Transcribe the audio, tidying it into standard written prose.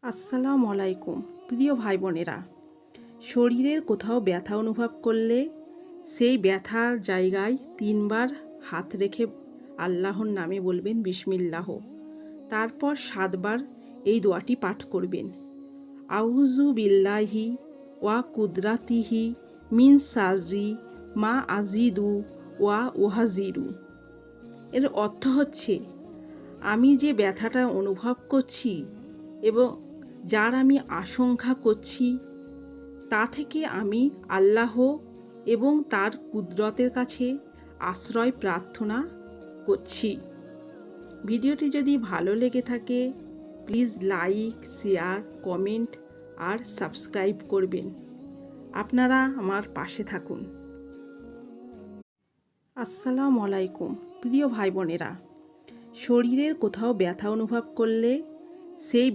আসসালামু আলাইকুম প্রিয় ভাই বোনেরা। শরীরের কোথাও ব্যথা অনুভব করলে সেই ব্যথার জায়গায় 3বার হাত রেখে আল্লাহর নামে বলবেন বিসমিল্লাহ। তারপর 7বার এই দোয়াটি পাঠ করবেন। আউযু বিল্লাহি ওয়া কুদরাতিহি মিন শাররি মা আজিদু ওয়া ওয়াহাজিরু। এর অর্থ হচ্ছে, আমি যে ব্যথাটা অনুভব করছি এবং যার আমি আশঙ্কা করছি তা থেকে আমি আল্লাহ এবং তার কুদরতের কাছে আশ্রয় প্রার্থনা করছি। ভিডিওটি যদি ভালো লেগে থাকে প্লিজ লাইক, শেয়ার, কমেন্ট আর সাবস্ক্রাইব করবেন। আপনারা আমার পাশে থাকুন। আসসালামু আলাইকুম প্রিয় ভাই বোনেরা। শরীরের কোথাও ব্যথা অনুভব করলে সেই